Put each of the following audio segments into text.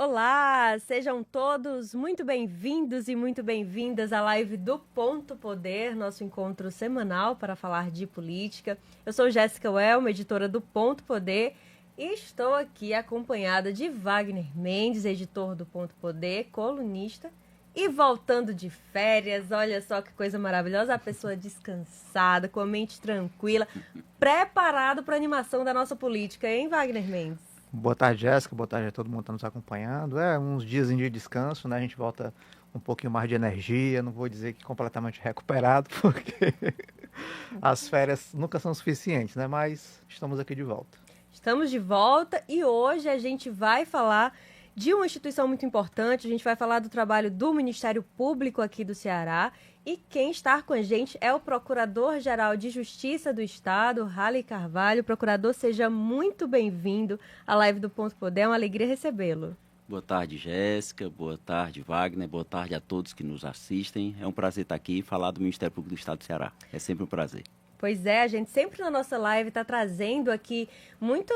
Olá, sejam todos muito bem-vindos e muito bem-vindas à live do Ponto Poder, nosso encontro semanal para falar de política. Eu sou Jéssica Welma, editora do Ponto Poder, e estou aqui acompanhada de Wagner Mendes, editor do Ponto Poder, colunista, e voltando de férias, olha só que coisa maravilhosa, a pessoa descansada, com a mente tranquila, preparado para a animação da nossa política, hein, Wagner Mendes? Boa tarde, Jéssica. Boa tarde a todo mundo que está nos acompanhando. Uns dias de descanso, né? A gente volta um pouquinho mais de energia. Não vou dizer que completamente recuperado, porque as férias nunca são suficientes, né? Mas estamos aqui de volta. Estamos de volta e hoje a gente vai falar de uma instituição muito importante. A gente vai falar do trabalho do Ministério Público aqui do Ceará. E quem está com a gente é o Procurador-Geral de Justiça do Estado, Rally Carvalho. Procurador, seja muito bem-vindo à live do Ponto Poder. É uma alegria recebê-lo. Boa tarde, Jéssica. Boa tarde, Wagner. Boa tarde a todos que nos assistem. É um prazer estar aqui e falar do Ministério Público do Estado do Ceará. É sempre um prazer. Pois é, a gente sempre na nossa live está trazendo aqui muito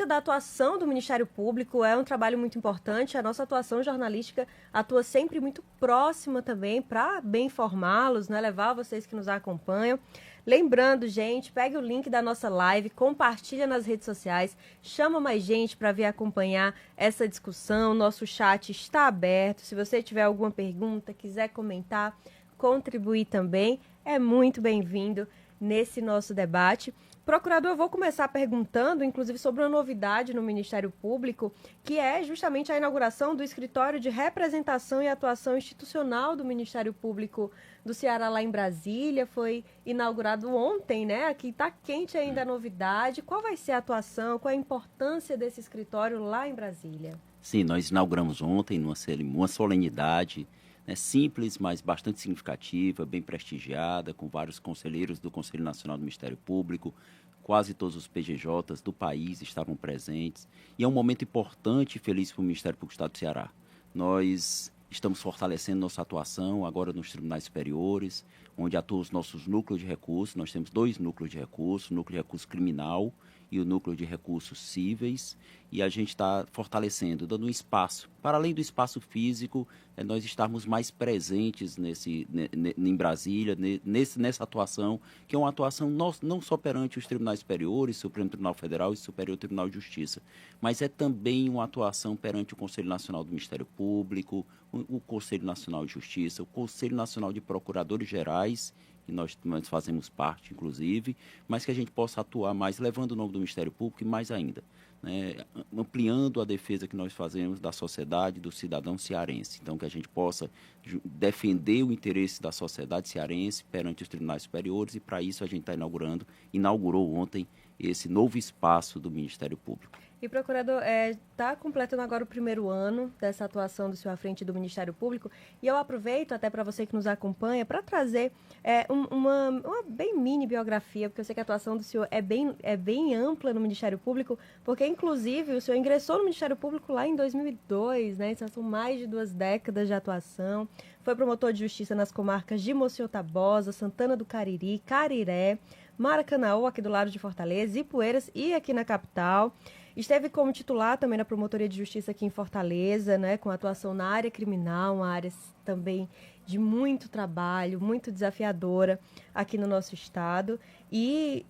da atuação do Ministério Público, é um trabalho muito importante, a nossa atuação jornalística atua sempre muito próxima também para bem informá-los, né, levar vocês que nos acompanham. Lembrando, gente, pegue o link da nossa live, compartilha nas redes sociais, chama mais gente para vir acompanhar essa discussão, nosso chat está aberto, se você tiver alguma pergunta, quiser comentar, contribuir também, é muito bem-vindo nesse nosso debate. Procurador, eu vou começar perguntando, inclusive, sobre uma novidade no Ministério Público, que é justamente a inauguração do Escritório de Representação e Atuação Institucional do Ministério Público do Ceará, lá em Brasília. Foi inaugurado ontem, né? Aqui está quente ainda a novidade. Qual vai ser a atuação, qual a importância desse escritório lá em Brasília? Sim, nós inauguramos ontem numa solenidade, né, simples, mas bastante significativa, bem prestigiada, com vários conselheiros do Conselho Nacional do Ministério Público, quase todos os PGJs do país estavam presentes, e é um momento importante e feliz para o Ministério Público do Estado do Ceará. Nós estamos fortalecendo nossa atuação agora nos tribunais superiores, onde atuam os nossos núcleos de recursos. Nós temos 2 núcleos de recursos, o núcleo de recurso criminal e o núcleo de recursos cíveis, e a gente está fortalecendo, dando um espaço, para além do espaço físico, nós estarmos mais presentes em Brasília, nessa atuação, que é uma atuação não só perante os tribunais superiores, Supremo Tribunal Federal e Superior Tribunal de Justiça, mas é também uma atuação perante o Conselho Nacional do Ministério Público, o Conselho Nacional de Justiça, o Conselho Nacional de Procuradores Gerais, que nós fazemos parte, inclusive, mas que a gente possa atuar mais, levando o nome do Ministério Público e mais ainda, né, ampliando a defesa que nós fazemos da sociedade, do cidadão cearense. Então, que a gente possa defender o interesse da sociedade cearense perante os tribunais superiores, e para isso a gente inaugurou ontem esse novo espaço do Ministério Público. E, procurador, está completando agora o 1º ano dessa atuação do senhor à frente do Ministério Público, e eu aproveito até para você que nos acompanha para trazer uma bem mini biografia, porque eu sei que a atuação do senhor é bem ampla no Ministério Público, porque, inclusive, o senhor ingressou no Ministério Público lá em 2002, né? Então, são mais de 2 décadas de atuação. Foi promotor de justiça nas comarcas de Monsenhor Tabosa, Santana do Cariri, Cariré, Maracanaú, aqui do lado de Fortaleza, Ipueiras e aqui na capital. Esteve como titular também na Promotoria de Justiça aqui em Fortaleza, né, com atuação na área criminal, uma área também de muito trabalho, muito desafiadora aqui no nosso estado. E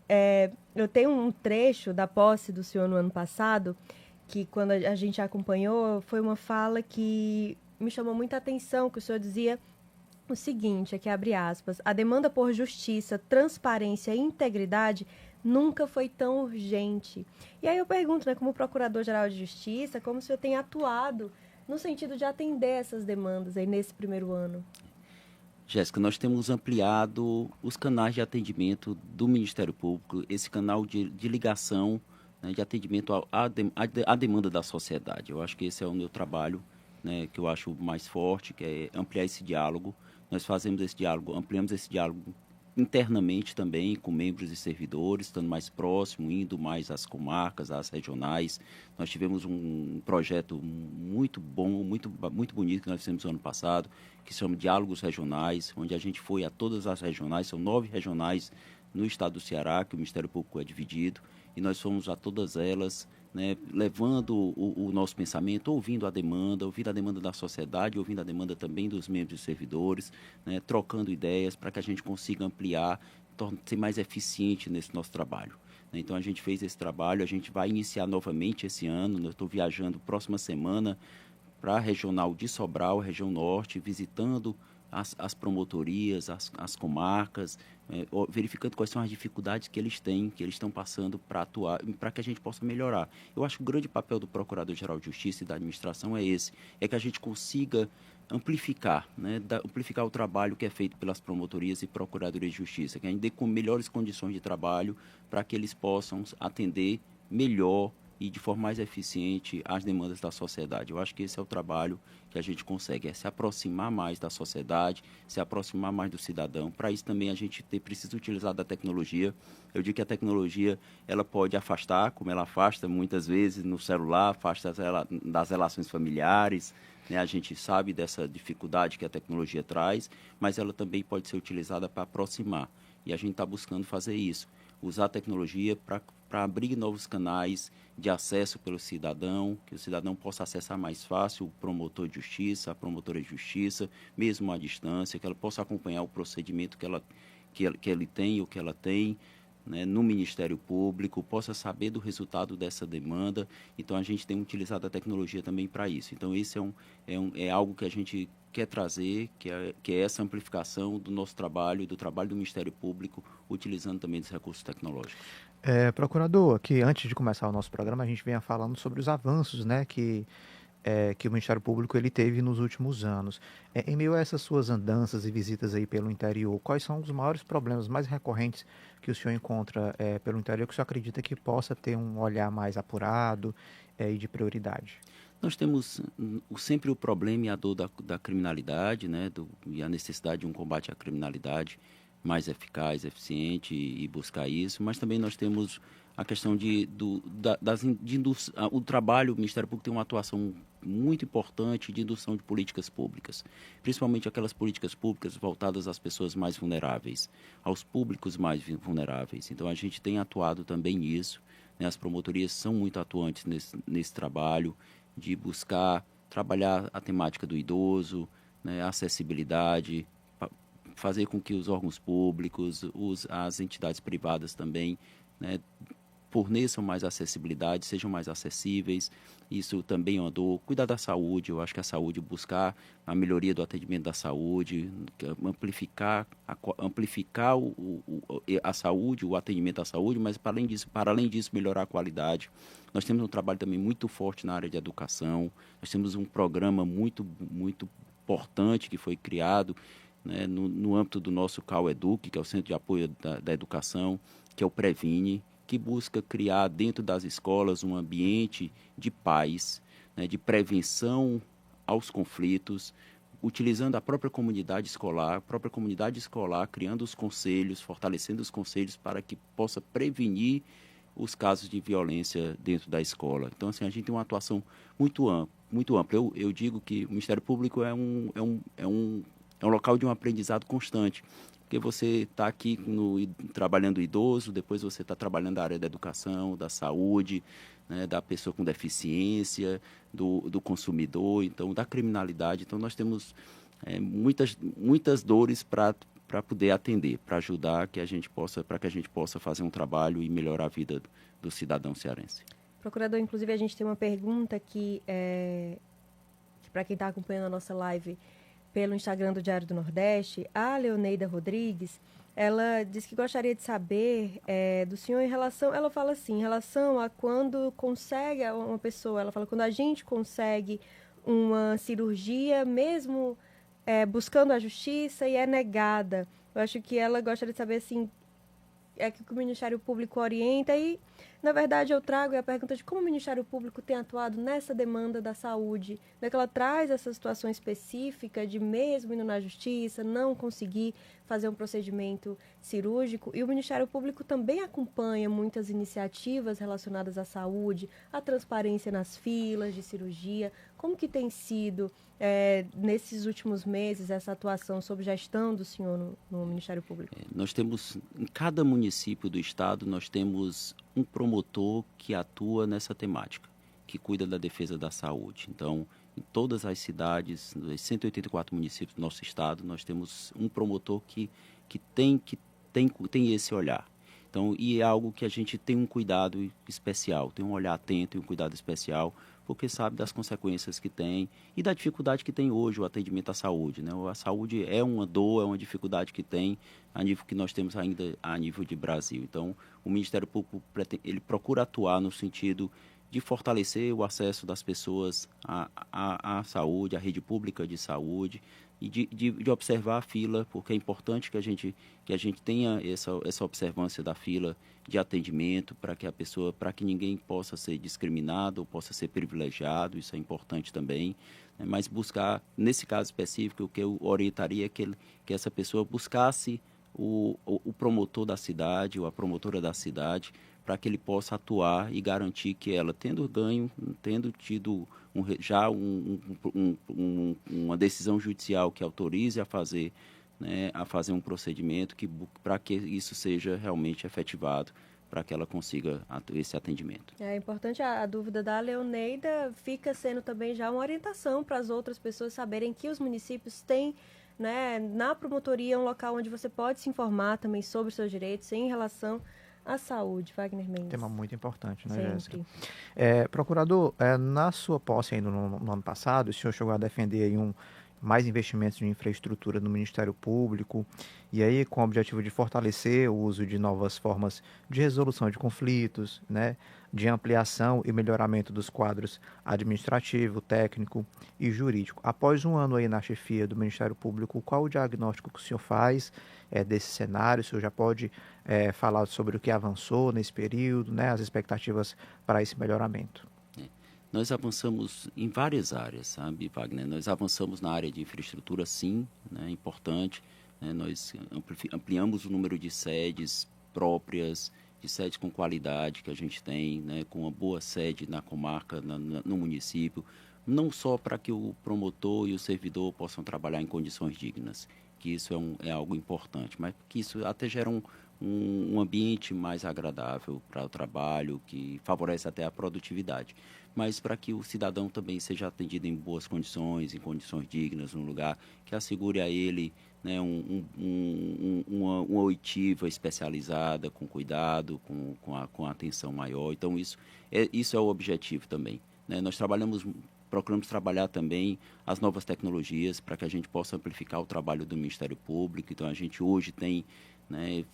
eu tenho um trecho da posse do senhor no ano passado, que quando a gente acompanhou, foi uma fala que me chamou muita atenção, que o senhor dizia o seguinte, aqui abre aspas: a demanda por justiça, transparência e integridade nunca foi tão urgente. E aí eu pergunto, né, como Procurador-Geral de Justiça, como o senhor tem atuado no sentido de atender essas demandas aí nesse 1º ano? Jéssica, nós temos ampliado os canais de atendimento do Ministério Público, esse canal de ligação, né, de atendimento à demanda da sociedade. Eu acho que esse é o meu trabalho, né, que eu acho mais forte, que é ampliar esse diálogo. Nós fazemos esse diálogo, ampliamos esse diálogo internamente também, com membros e servidores, estando mais próximo, indo mais às comarcas, às regionais. Nós tivemos um projeto muito bom, muito bonito que nós fizemos no ano passado, que se chama Diálogos Regionais, onde a gente foi a todas as regionais, são 9 regionais no estado do Ceará, que o Ministério Público é dividido, e nós fomos a todas elas, né, levando o nosso pensamento, ouvindo a demanda da sociedade, ouvindo a demanda também dos membros e servidores, né, trocando ideias para que a gente consiga ampliar, ser mais eficiente nesse nosso trabalho. Então, a gente fez esse trabalho, a gente vai iniciar novamente esse ano. Eu estou viajando próxima semana para a Regional de Sobral, região norte, visitando as promotorias, as comarcas, verificando quais são as dificuldades que eles têm, que eles estão passando para atuar, para que a gente possa melhorar. Eu acho que o grande papel do Procurador-Geral de Justiça e da administração é esse, é que a gente consiga amplificar, né, amplificar o trabalho que é feito pelas promotorias e procuradorias de justiça, que a gente dê com melhores condições de trabalho para que eles possam atender melhor e de forma mais eficiente às demandas da sociedade. Eu acho que esse é o trabalho que a gente consegue, é se aproximar mais da sociedade, se aproximar mais do cidadão. Para isso também a gente precisa utilizar da tecnologia. Eu digo que a tecnologia ela pode afastar, como ela afasta muitas vezes no celular, afasta das relações familiares, né? A gente sabe dessa dificuldade que a tecnologia traz, mas ela também pode ser utilizada para aproximar. E a gente está buscando fazer isso, usar a tecnologia para abrir novos canais de acesso pelo cidadão, que o cidadão possa acessar mais fácil o promotor de justiça, a promotora de justiça, mesmo à distância, que ela possa acompanhar o procedimento que ele tem ou que ela tem, né, no Ministério Público, possa saber do resultado dessa demanda. Então, a gente tem utilizado a tecnologia também para isso. Então, esse é algo que a gente quer trazer, que é essa amplificação do nosso trabalho, do trabalho do Ministério Público, utilizando também os recursos tecnológicos. Procurador, que antes de começar o nosso programa, a gente vinha falando sobre os avanços, né, que o Ministério Público ele teve nos últimos anos. Em meio a essas suas andanças e visitas aí pelo interior, quais são os maiores problemas mais recorrentes que o senhor encontra pelo interior, que o senhor acredita que possa ter um olhar mais apurado e de prioridade? Nós temos sempre o problema e a dor da criminalidade, né, e a necessidade de um combate à criminalidade mais eficaz, eficiente e buscar isso, mas também nós temos a questão o trabalho, o Ministério Público tem uma atuação muito importante de indução de políticas públicas, principalmente aquelas políticas públicas voltadas às pessoas mais vulneráveis, aos públicos mais vulneráveis. Então, a gente tem atuado também nisso, né? As promotorias são muito atuantes nesse trabalho de buscar trabalhar a temática do idoso, né, a acessibilidade, fazer com que os órgãos públicos, as entidades privadas também, né, forneçam mais acessibilidade, sejam mais acessíveis. Isso também é uma dor. Cuidar da saúde, eu acho que a saúde, buscar a melhoria do atendimento da saúde, amplificar a saúde, o atendimento à saúde, mas para além disso, melhorar a qualidade. Nós temos um trabalho também muito forte na área de educação. Nós temos um programa muito, muito importante que foi criado, né, no âmbito do nosso CAU-EDUC, que é o Centro de Apoio da Educação, que é o Previne, que busca criar dentro das escolas um ambiente de paz, né, de prevenção aos conflitos, utilizando a própria comunidade escolar, criando os conselhos, fortalecendo os conselhos para que possa prevenir os casos de violência dentro da escola. Então, assim, a gente tem uma atuação muito ampla. Eu digo que o Ministério Público é um local de um aprendizado constante, porque você está aqui trabalhando idoso, depois você está trabalhando a área da educação, da saúde, né, da pessoa com deficiência, do consumidor, então da criminalidade. Então nós temos muitas dores para poder atender, para ajudar para que a gente possa fazer um trabalho e melhorar a vida do cidadão cearense. Procurador, inclusive a gente tem uma pergunta que para quem está acompanhando a nossa live pelo Instagram do Diário do Nordeste, a Leoneida Rodrigues, ela diz que gostaria de saber do senhor ela fala assim, em relação a quando consegue uma pessoa, ela fala, quando a gente consegue uma cirurgia, mesmo buscando a justiça e é negada. Eu acho que ela gostaria de saber, assim, que o Ministério Público orienta e, na verdade, eu trago a pergunta de como o Ministério Público tem atuado nessa demanda da saúde, né, que ela traz essa situação específica de mesmo indo na justiça, não conseguir fazer um procedimento cirúrgico, e o Ministério Público também acompanha muitas iniciativas relacionadas à saúde, à transparência nas filas de cirurgia. Como que tem sido, nesses últimos meses, essa atuação sob gestão do senhor no Ministério Público? Nós temos, em cada município do estado, nós temos um promotor que atua nessa temática, que cuida da defesa da saúde. Então, em todas as cidades, nos 184 municípios do nosso estado, nós temos um promotor que tem esse olhar. Então, e é algo que a gente tem um cuidado especial, tem um olhar atento e um cuidado especial, porque sabe das consequências que tem e da dificuldade que tem hoje o atendimento à saúde, né? A saúde é uma dor, é uma dificuldade que tem a nível que nós temos ainda a nível de Brasil. Então, o Ministério Público ele procura atuar no sentido de fortalecer o acesso das pessoas à saúde, à rede pública de saúde, e de observar a fila, porque é importante que a gente tenha essa observância da fila de atendimento para que ninguém possa ser discriminado ou possa ser privilegiado, isso é importante também, né? Mas buscar, nesse caso específico, o que eu orientaria é que essa pessoa buscasse o promotor da cidade ou a promotora da cidade, para que ele possa atuar e garantir que ela, tendo tido uma decisão judicial que autorize a fazer, né, um procedimento para que isso seja realmente efetivado, para que ela consiga esse atendimento. É importante, a dúvida da Leoneida fica sendo também já uma orientação para as outras pessoas saberem que os municípios têm, né, na promotoria um local onde você pode se informar também sobre os seus direitos em relação à saúde. Wagner Mendes. Tema muito importante, né, Sempre. Jéssica? Procurador, na sua posse ainda no ano passado, o senhor chegou a defender aí mais investimentos em infraestrutura no Ministério Público, e aí com o objetivo de fortalecer o uso de novas formas de resolução de conflitos, né, de ampliação e melhoramento dos quadros administrativo, técnico e jurídico. Após um ano aí na chefia do Ministério Público, qual o diagnóstico que o senhor faz desse cenário? O senhor já pode falar sobre o que avançou nesse período, né, as expectativas para esse melhoramento? Nós avançamos em várias áreas, sabe, Wagner? Nós avançamos na área de infraestrutura, sim, né, importante. Né? Nós ampliamos o número de sedes próprias, de sedes com qualidade que a gente tem, né, com uma boa sede na comarca, no município, não só para que o promotor e o servidor possam trabalhar em condições dignas, que isso é algo importante, mas que isso até gera um ambiente mais agradável para o trabalho, que favorece até a produtividade, mas para que o cidadão também seja atendido em boas condições, em condições dignas, num lugar que assegure a ele, né, uma oitiva especializada, com cuidado, com atenção maior. Então, isso é o objetivo também, né? Nós procuramos trabalhar também as novas tecnologias para que a gente possa amplificar o trabalho do Ministério Público. Então, a gente hoje tem, né,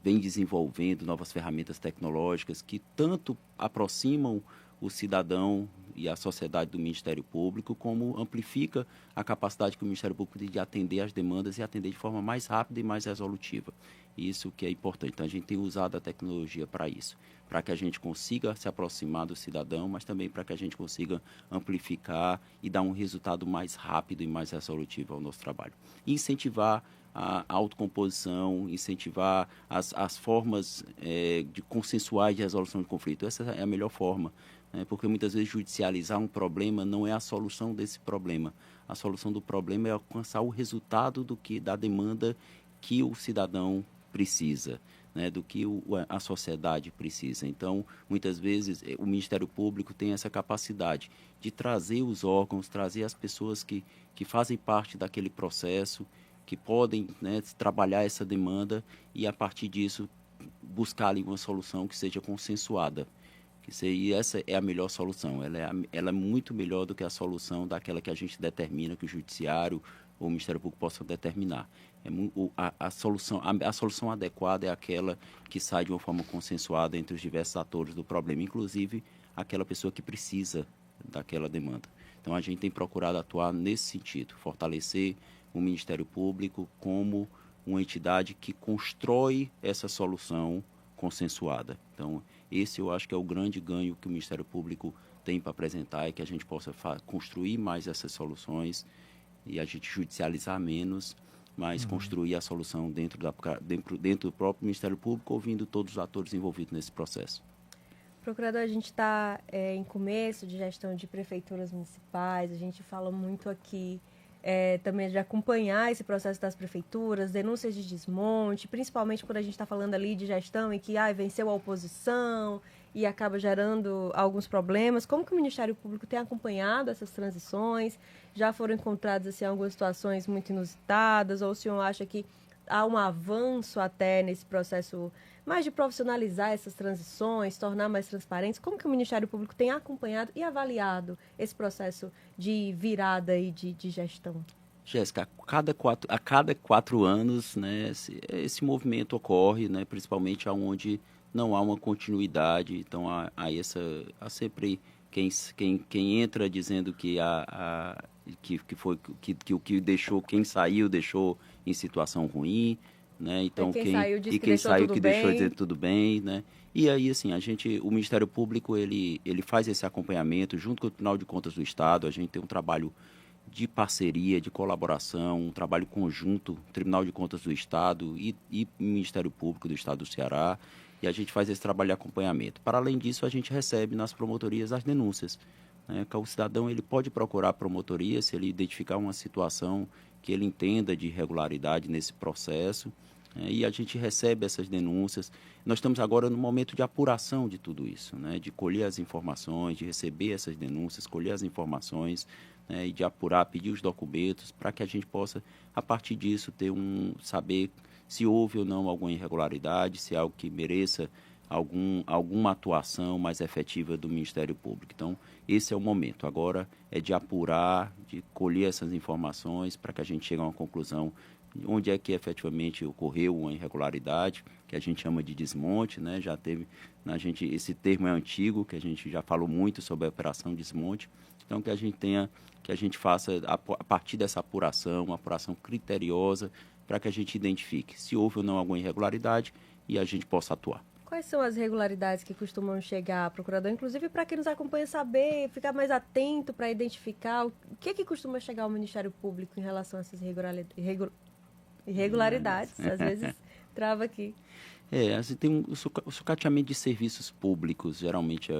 vem desenvolvendo novas ferramentas tecnológicas que tanto aproximam o cidadão e a sociedade do Ministério Público, como amplifica a capacidade que o Ministério Público tem de atender às demandas e atender de forma mais rápida e mais resolutiva. Isso que é importante. Então, a gente tem usado a tecnologia para isso, para que a gente consiga se aproximar do cidadão, mas também para que a gente consiga amplificar e dar um resultado mais rápido e mais resolutivo ao nosso trabalho. E incentivar a autocomposição, incentivar as formas de consensuais de resolução de conflito. Essa é a melhor forma, né? Porque muitas vezes judicializar um problema não é a solução desse problema. A solução do problema é alcançar o resultado da demanda que o cidadão precisa, né, do que a sociedade precisa. Então, muitas vezes, o Ministério Público tem essa capacidade de trazer os órgãos, trazer as pessoas que fazem parte daquele processo, que podem, né, trabalhar essa demanda e, a partir disso, buscar ali uma solução que seja consensuada. E essa é a melhor solução. Ela é muito melhor do que a solução daquela que a gente determina, que o Judiciário ou o Ministério Público possam determinar. A solução adequada é aquela que sai de uma forma consensuada entre os diversos atores do problema, inclusive aquela pessoa que precisa daquela demanda. Então, a gente tem procurado atuar nesse sentido, fortalecer o Ministério Público como uma entidade que constrói essa solução consensuada. Então, esse eu acho que é o grande ganho que o Ministério Público tem para apresentar, é que a gente possa construir mais essas soluções e a gente judicializar menos, mas construir a solução dentro do próprio Ministério Público, ouvindo todos os atores envolvidos nesse processo. Procurador, a gente está em começo de gestão de prefeituras municipais, a gente fala muito aqui também de acompanhar esse processo das prefeituras, denúncias de desmonte, principalmente quando a gente está falando ali de gestão em que venceu a oposição e acaba gerando alguns problemas. Como que o Ministério Público tem acompanhado essas transições? Já foram encontradas assim, algumas situações muito inusitadas, ou o senhor acha que há um avanço até nesse processo mais de profissionalizar essas transições, tornar mais transparentes? Como que o Ministério Público tem acompanhado e avaliado esse processo de virada e de gestão? Jéssica, a cada 4 anos, né, esse movimento ocorre, né, principalmente onde não há uma continuidade. Então, há sempre quem entra dizendo que o que deixou, quem saiu deixou em situação ruim, né? Então quem saiu deixou de dizer tudo bem, né? E aí, assim, o Ministério Público ele faz esse acompanhamento junto com o Tribunal de Contas do Estado. A gente tem um trabalho de parceria, de colaboração, um trabalho conjunto, Tribunal de Contas do Estado e Ministério Público do Estado do Ceará, e a gente faz esse trabalho de acompanhamento. Para além disso, a gente recebe nas promotorias as denúncias, né? Que o cidadão ele pode procurar a promotoria se ele identificar uma situação que ele entenda de irregularidade nesse processo, e a gente recebe essas denúncias. Nós estamos agora no momento de apuração de tudo isso, né? De colher as informações, de receber essas denúncias, colher as informações, né? E de apurar, pedir os documentos, para que a gente possa, a partir disso, saber se houve ou não alguma irregularidade, se é algo que mereça alguma atuação mais efetiva do Ministério Público. Então, esse é o momento. Agora é de apurar, de colher essas informações para que a gente chegue a uma conclusão onde é que efetivamente ocorreu uma irregularidade, que a gente chama de desmonte, né? Já teve, esse termo é antigo, que a gente já falou muito sobre a operação desmonte. Então, que a gente faça, a partir dessa apuração, uma apuração criteriosa, para que a gente identifique se houve ou não alguma irregularidade e a gente possa atuar. Quais são as irregularidades que costumam chegar, procurador? Inclusive, para quem nos acompanha saber, ficar mais atento para identificar o que costuma chegar ao Ministério Público em relação a essas irregularidades. Às vezes, trava aqui. Assim, tem o sucateamento de serviços públicos, geralmente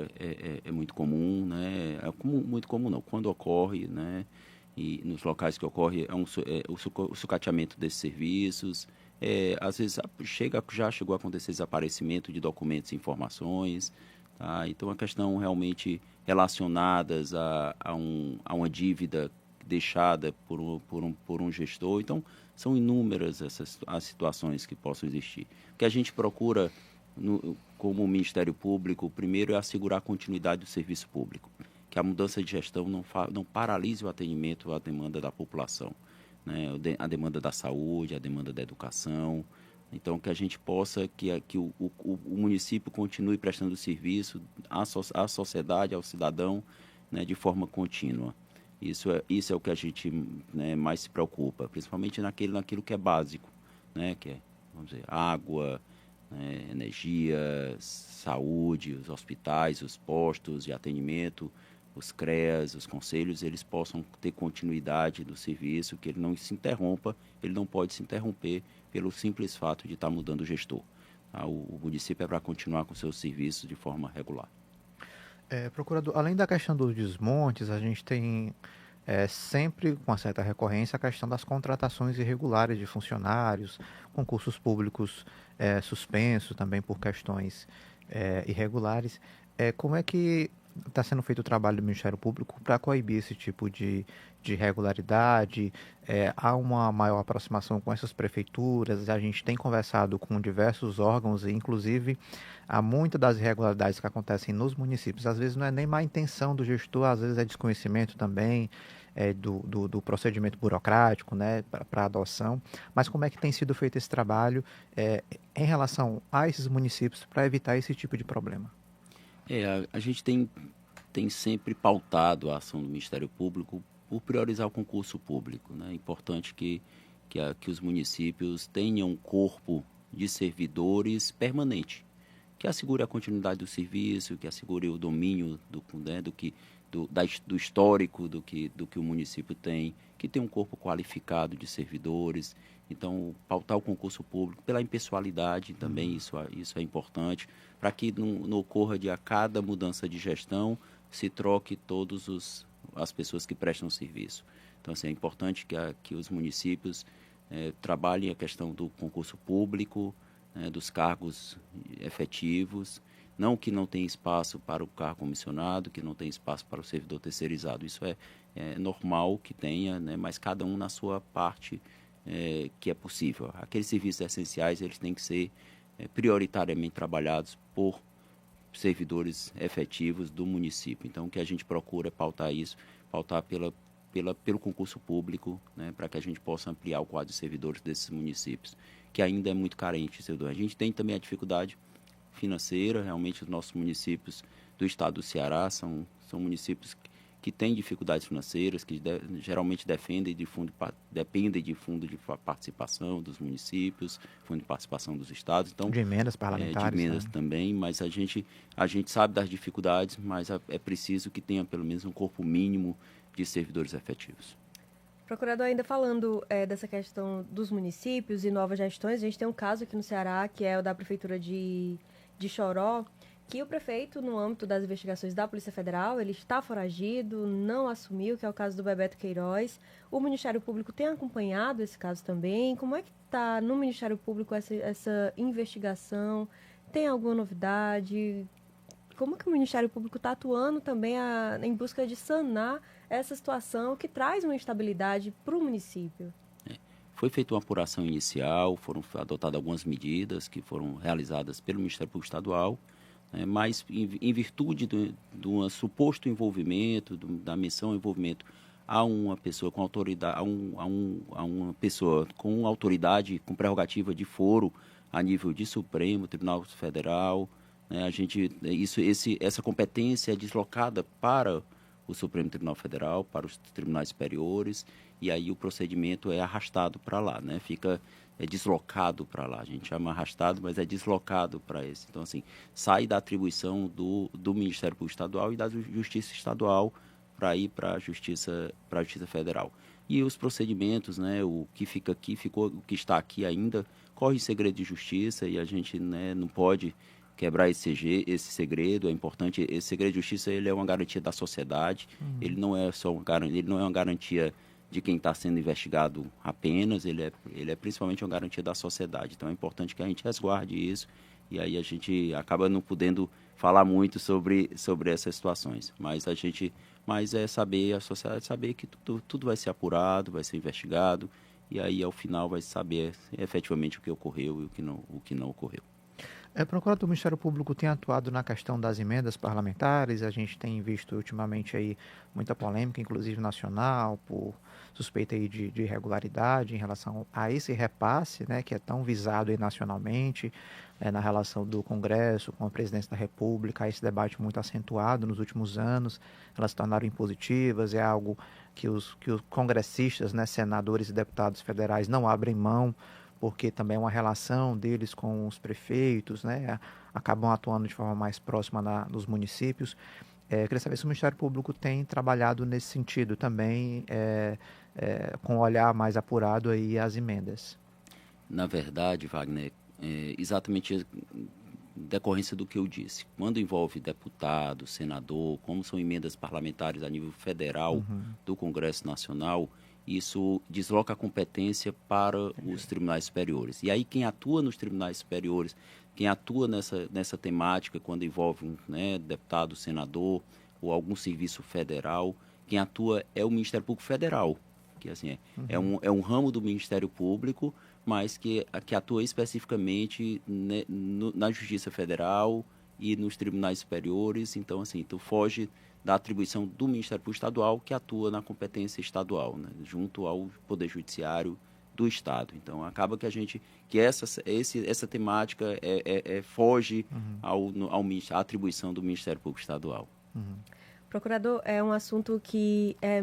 é muito comum, né? Muito comum não, quando ocorre, né? E nos locais que ocorre, o sucateamento desses serviços. Às vezes já chegou a acontecer desaparecimento de documentos e informações, tá? Então, a questão realmente relacionadas a uma dívida deixada por um gestor. Então, são inúmeras as situações que possam existir. O que a gente procura, como Ministério Público, primeiro é assegurar a continuidade do serviço público, que a mudança de gestão não paralise o atendimento à demanda da população, né? A demanda da saúde, a demanda da educação. Então, que a gente possa, que o município continue prestando serviço à sociedade, ao cidadão, né, de forma contínua. Isso é o que a gente, né, mais se preocupa, principalmente naquilo que é básico, né, que é, vamos dizer, água, né, energia, saúde, os hospitais, os postos de atendimento, os CREAs, os conselhos, eles possam ter continuidade do serviço, que ele não se interrompa, ele não pode se interromper pelo simples fato de estar mudando o gestor. Tá? O município é para continuar com seus serviços de forma regular. Procurador, além da questão dos desmontes, a gente tem sempre, com uma certa recorrência, a questão das contratações irregulares de funcionários, concursos públicos suspensos também por questões irregulares. Como é que está sendo feito o trabalho do Ministério Público para coibir esse tipo de irregularidade? Há uma maior aproximação com essas prefeituras, a gente tem conversado com diversos órgãos e, inclusive, há muitas das irregularidades que acontecem nos municípios. Às vezes não é nem má intenção do gestor, às vezes é desconhecimento também do procedimento burocrático, né, para adoção. Mas como é que tem sido feito esse trabalho em relação a esses municípios para evitar esse tipo de problema? A gente tem sempre pautado a ação do Ministério Público por priorizar o concurso público, né? É importante que os municípios tenham um corpo de servidores permanente, que assegure a continuidade do serviço, que assegure o domínio do histórico do que o município tem, que tem um corpo qualificado de servidores. Então, pautar o concurso público pela impessoalidade também, isso é importante, para que não ocorra de a cada mudança de gestão se troque as pessoas que prestam serviço. Então, assim, é importante que os municípios trabalhem a questão do concurso público, dos cargos efetivos, não que não tem espaço para o cargo comissionado, que não tem espaço para o servidor terceirizado. Isso é normal que tenha, né, mas cada um na sua parte que é possível. Aqueles serviços essenciais, eles têm que ser prioritariamente trabalhados por servidores efetivos do município. Então, o que a gente procura é pautar isso, pautar pelo concurso público, né, para que a gente possa ampliar o quadro de servidores desses municípios, que ainda é muito carente. A gente tem também a dificuldade financeira, realmente os nossos municípios do estado do Ceará são municípios que têm dificuldades financeiras, que geralmente dependem de fundo de participação dos municípios, fundo de participação dos estados. Então, de emendas parlamentares. De emendas também, mas a gente sabe das dificuldades, mas é preciso que tenha pelo menos um corpo mínimo de servidores efetivos. Procurador, ainda falando dessa questão dos municípios e novas gestões, a gente tem um caso aqui no Ceará, que é o da Prefeitura de Choró, que o prefeito, no âmbito das investigações da Polícia Federal, ele está foragido, não assumiu, que é o caso do Bebeto Queiroz. O Ministério Público tem acompanhado esse caso também. Como é que está no Ministério Público essa investigação? Tem alguma novidade? Como que o Ministério Público está atuando também em busca de sanar essa situação que traz uma instabilidade para o município? Foi feita uma apuração inicial, foram adotadas algumas medidas que foram realizadas pelo Ministério Público Estadual, mas em virtude do suposto envolvimento, da menção ao envolvimento a uma pessoa com autoridade, a uma pessoa com autoridade, com prerrogativa de foro a nível de Supremo, Tribunal Federal, essa competência é deslocada para o Supremo Tribunal Federal, para os tribunais superiores, e aí o procedimento é arrastado para lá, né? É deslocado para lá. A gente chama arrastado, mas é deslocado para esse. Então, assim, sai da atribuição do Ministério Público Estadual e da Justiça Estadual para ir para a Justiça Federal. E os procedimentos, né, o que fica aqui, o que está aqui ainda, corre segredo de justiça e a gente, né, não pode quebrar esse segredo. É importante. Esse segredo de justiça, ele é uma garantia da sociedade. Ele não é uma garantia de quem está sendo investigado apenas. Ele é principalmente uma garantia da sociedade. Então é importante que a gente resguarde isso. E aí a gente acaba não podendo falar muito sobre essas situações. Mas a sociedade saber que tudo vai ser apurado, vai ser investigado. E aí ao final vai saber efetivamente o que ocorreu e o que não ocorreu. Procurador, o Ministério Público tem atuado na questão das emendas parlamentares. A gente tem visto ultimamente aí muita polêmica, inclusive nacional, por suspeita aí de irregularidade em relação a esse repasse, né, que é tão visado aí nacionalmente, na relação do Congresso com a Presidência da República. Esse debate muito acentuado nos últimos anos, elas se tornaram impositivas, é algo que os congressistas, né, senadores e deputados federais não abrem mão, porque também é uma relação deles com os prefeitos, né, acabam atuando de forma mais próxima nos municípios. Queria saber se o Ministério Público tem trabalhado nesse sentido também, com um olhar mais apurado aí às emendas. Na verdade, Wagner, exatamente decorrência do que eu disse. Quando envolve deputado, senador, como são emendas parlamentares a nível federal do Congresso Nacional, isso desloca a competência para os tribunais superiores. E aí quem atua nos tribunais superiores, quem atua nessa temática, quando envolve deputado, senador ou algum serviço federal, quem atua é o Ministério Público Federal, que assim é um ramo do Ministério Público, mas que atua especificamente na Justiça Federal e nos tribunais superiores. Então, assim, foge da atribuição do Ministério Público Estadual, que atua na competência estadual, né, junto ao Poder Judiciário do Estado. Então, acaba que essa temática foge à atribuição do Ministério Público Estadual. Procurador, é um assunto que é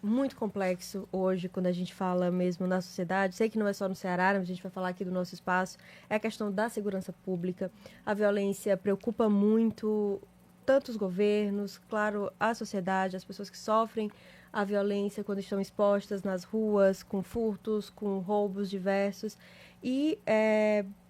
muito complexo hoje, quando a gente fala mesmo na sociedade. Sei que não é só no Ceará, mas a gente vai falar aqui do nosso espaço. É a questão da segurança pública. A violência preocupa muito tanto os governos, claro, a sociedade, as pessoas que sofrem à violência quando estão expostas nas ruas, com furtos, com roubos diversos. E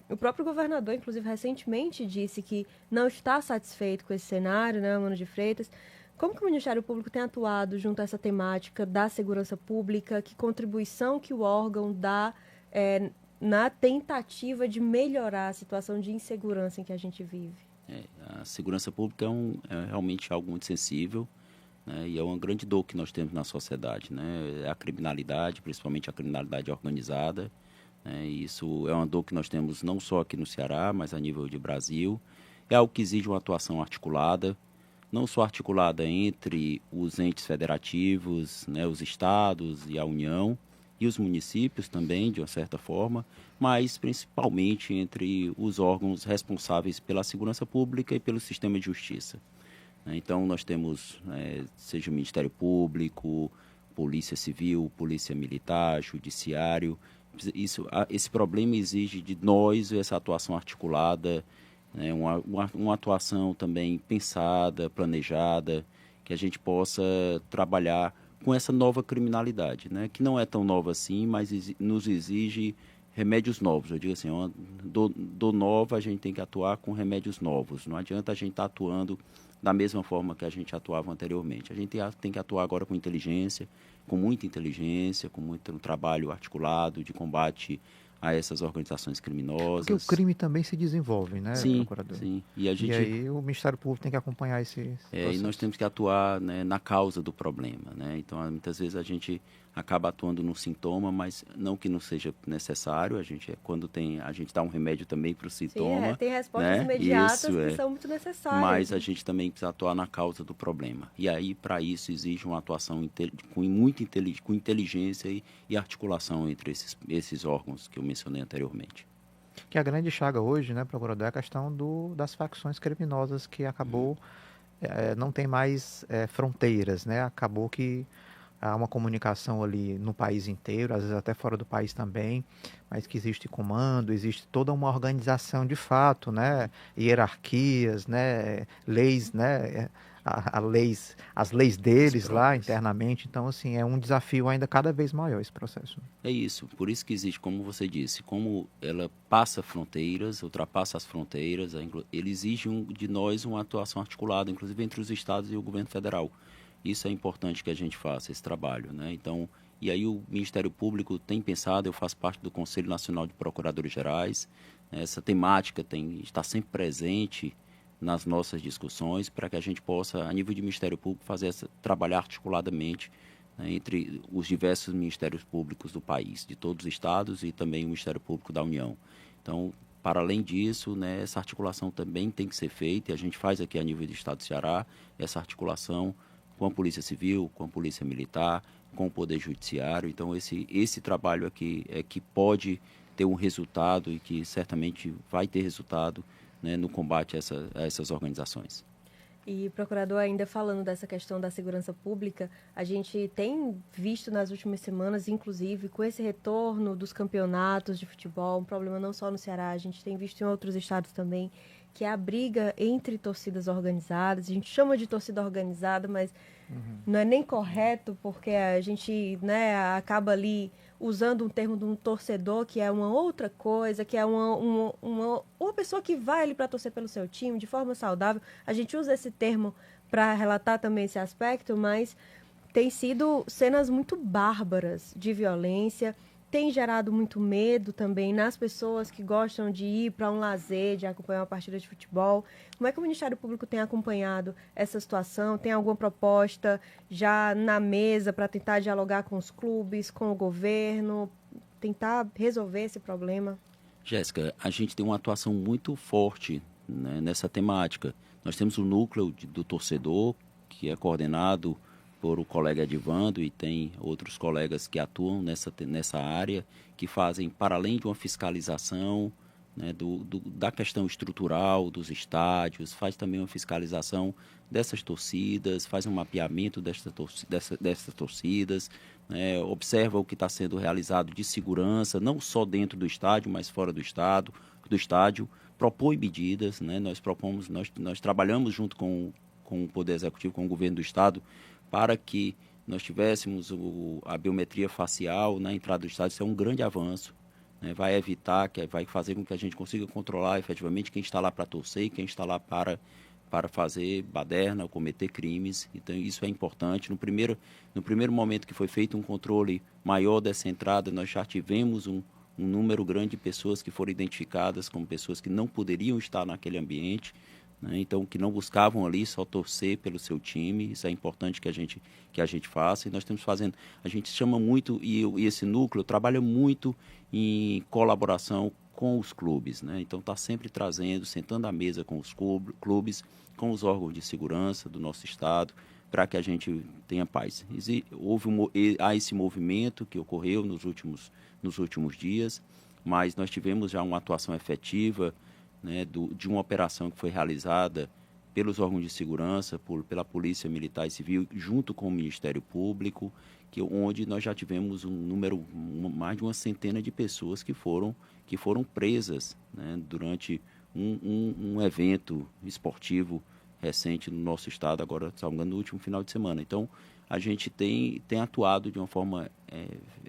o próprio governador, inclusive, recentemente disse que não está satisfeito com esse cenário, né, Mano de Freitas. Como que o Ministério Público tem atuado junto a essa temática da segurança pública? Que contribuição que o órgão dá na tentativa de melhorar a situação de insegurança em que a gente vive? A segurança pública é realmente algo muito sensível, né, e é uma grande dor que nós temos na sociedade, né? A criminalidade, principalmente a criminalidade organizada, né? Isso é uma dor que nós temos não só aqui no Ceará, mas a nível de Brasil. É algo que exige uma atuação articulada, não só articulada entre os entes federativos, né, os estados e a União, e os municípios também, de uma certa forma, mas principalmente entre os órgãos responsáveis pela segurança pública e pelo sistema de justiça. Então, nós temos, seja o Ministério Público, Polícia Civil, Polícia Militar, Judiciário. Esse problema exige de nós essa atuação articulada, né, uma atuação também pensada, planejada, que a gente possa trabalhar com essa nova criminalidade, né, que não é tão nova assim, mas nos exige remédios novos. Eu digo assim, do nova a gente tem que atuar com remédios novos. Não adianta a gente estar atuando da mesma forma que a gente atuava anteriormente. A gente tem que atuar agora com inteligência, com muito trabalho articulado de combate a essas organizações criminosas. Porque o crime também se desenvolve, né, sim, procurador? Sim. E aí o Ministério Público tem que acompanhar esse e nós temos que atuar, né, na causa do problema, né? Então, muitas vezes a gente acaba atuando no sintoma, mas não que não seja necessário. A gente dá um remédio também para o sintoma. Sim, tem respostas, né, imediatas que são muito necessárias. Mas a gente também precisa atuar na causa do problema. E aí, para isso, exige uma atuação com inteligência e articulação entre esses órgãos que eu mencionei anteriormente. Que a grande chaga hoje, né, procurador, é a questão das facções criminosas que acabou, não tem mais fronteiras, né? Acabou que há uma comunicação ali no país inteiro, às vezes até fora do país também, mas que existe comando, existe toda uma organização de fato, né? Hierarquias, né? Leis, né? As leis deles lá internamente. Então, assim, é um desafio ainda cada vez maior esse processo. É isso, por isso que existe, como você disse, como ela passa fronteiras, ultrapassa as fronteiras, ele exige de nós uma atuação articulada, inclusive entre os estados e o governo federal. Isso é importante que a gente faça, esse trabalho, né? Então, e aí o Ministério Público tem pensado, eu faço parte do Conselho Nacional de Procuradores Gerais, né? Essa temática está sempre presente nas nossas discussões para que a gente possa, a nível de Ministério Público, trabalhar articuladamente, né, entre os diversos ministérios públicos do país, de todos os estados e também o Ministério Público da União. Então, para além disso, né, essa articulação também tem que ser feita, e a gente faz aqui a nível do Estado do Ceará, essa articulação com a Polícia Civil, com a Polícia Militar, com o Poder Judiciário. Então, esse trabalho aqui é que pode ter um resultado e que certamente vai ter resultado, né, no combate a essas organizações. E, procurador, ainda falando dessa questão da segurança pública, a gente tem visto nas últimas semanas, inclusive, com esse retorno dos campeonatos de futebol, um problema não só no Ceará, a gente tem visto em outros estados também, que é a briga entre torcidas organizadas. A gente chama de torcida organizada, mas não é nem correto, porque a gente, né, acaba ali usando um termo de um torcedor, que é uma outra coisa, que é uma pessoa que vai ali para torcer pelo seu time de forma saudável. A gente usa esse termo para relatar também esse aspecto, mas tem sido cenas muito bárbaras de violência, tem gerado muito medo também nas pessoas que gostam de ir para um lazer, de acompanhar uma partida de futebol. Como é que o Ministério Público tem acompanhado essa situação? Tem alguma proposta já na mesa para tentar dialogar com os clubes, com o governo, tentar resolver esse problema? Jéssica, a gente tem uma atuação muito forte, né, nessa temática. Nós temos o núcleo do torcedor, que é coordenado por o colega Edivando, e tem outros colegas que atuam nessa área, que fazem, para além de uma fiscalização, né, da questão estrutural dos estádios, faz também uma fiscalização dessas torcidas, faz um mapeamento dessas torcidas, né, observa o que está sendo realizado de segurança, não só dentro do estádio, mas fora do estádio, propõe medidas, né, nós trabalhamos junto com o Poder Executivo, com o governo do Estado, para que nós tivéssemos a biometria facial na entrada do estádio, isso é um grande avanço, né? Vai evitar, vai fazer com que a gente consiga controlar efetivamente quem está lá para torcer e quem está lá para fazer baderna ou cometer crimes. Então, isso é importante. No primeiro momento que foi feito um controle maior dessa entrada, nós já tivemos um número grande de pessoas que foram identificadas como pessoas que não poderiam estar naquele ambiente, né? Então, que não buscavam ali só torcer pelo seu time. Isso é importante que a gente faça. E nós estamos fazendo, a gente chama muito, e esse núcleo trabalha muito em colaboração com os clubes, né? Então, está sempre trazendo, sentando à mesa com os clubes, com os órgãos de segurança do nosso estado, para que a gente tenha paz. Há esse movimento que ocorreu nos últimos dias, mas nós tivemos já uma atuação efetiva, né, de uma operação que foi realizada pelos órgãos de segurança, pela Polícia Militar e Civil, junto com o Ministério Público, onde nós já tivemos mais de uma centena de pessoas que foram presas, né, durante um evento esportivo recente no nosso estado, agora, no último final de semana. Então, a gente tem atuado de uma forma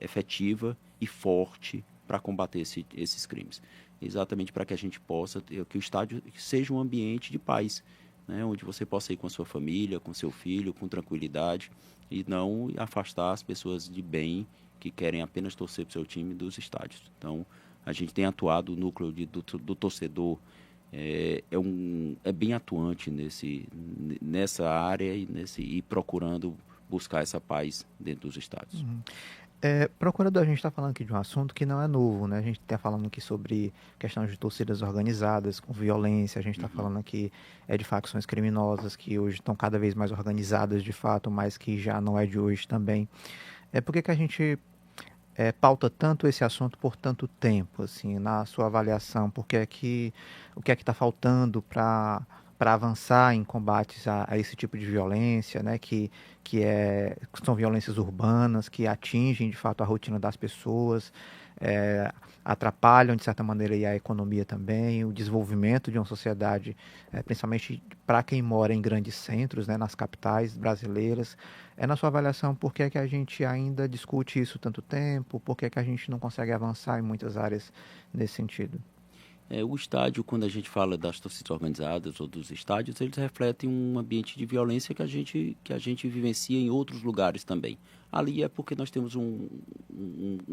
efetiva e forte para combater esses crimes. Exatamente para que a gente possa que o estádio seja um ambiente de paz, né, onde você possa ir com a sua família, com seu filho, com tranquilidade, e não afastar as pessoas de bem que querem apenas torcer para o seu time dos estádios. Então, a gente tem atuado, o núcleo do torcedor é bem atuante nessa área e procurando buscar essa paz dentro dos estádios. Uhum. Procurador, a gente está falando aqui de um assunto que não é novo, né? A gente está falando aqui sobre questão de torcidas organizadas, com violência, a gente está falando aqui de facções criminosas que hoje estão cada vez mais organizadas de fato, mas que já não é de hoje também. Por que a gente pauta tanto esse assunto por tanto tempo, assim, na sua avaliação? O que é que está faltando para avançar em combates a esse tipo de violência, né, que são violências urbanas, que atingem de fato a rotina das pessoas, atrapalham de certa maneira aí a economia também, o desenvolvimento de uma sociedade, principalmente para quem mora em grandes centros, né, nas capitais brasileiras. Na sua avaliação, por que é que a gente ainda discute isso tanto tempo? Por que é que a gente não consegue avançar em muitas áreas nesse sentido? O estádio, quando a gente fala das torcidas organizadas ou dos estádios, eles refletem um ambiente de violência que a gente vivencia em outros lugares também. Ali é porque nós temos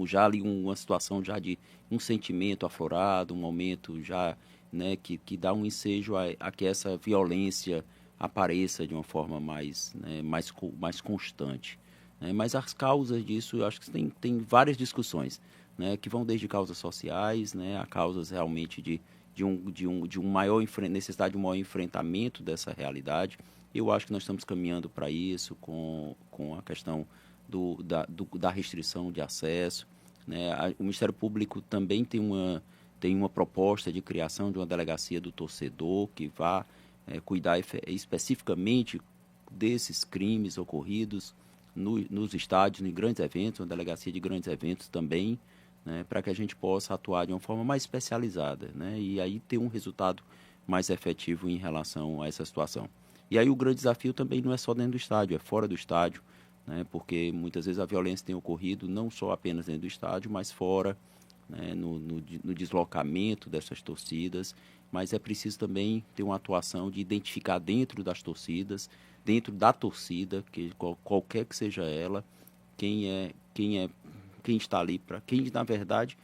já ali uma situação já de um sentimento aflorado, um momento já, né, que dá um ensejo a que essa violência apareça de uma forma mais constante, né? Mas as causas disso, eu acho que tem várias discussões, né, que vão desde causas sociais, né, a causas realmente de um maior necessidade de um maior enfrentamento dessa realidade. Eu acho que nós estamos caminhando para isso com a questão da restrição de acesso, né? O Ministério Público também tem uma proposta de criação de uma delegacia do torcedor que vá cuidar especificamente desses crimes ocorridos nos estádios, em grandes eventos, uma delegacia de grandes eventos também, né, para que a gente possa atuar de uma forma mais especializada, né, e aí ter um resultado mais efetivo em relação a essa situação. E aí o grande desafio também não é só dentro do estádio, é fora do estádio, né, porque muitas vezes a violência tem ocorrido não só apenas dentro do estádio, mas fora, né, no deslocamento dessas torcidas, mas é preciso também ter uma atuação de identificar dentro das torcidas, dentro da torcida, qualquer que seja ela, quem está ali, para quem na verdade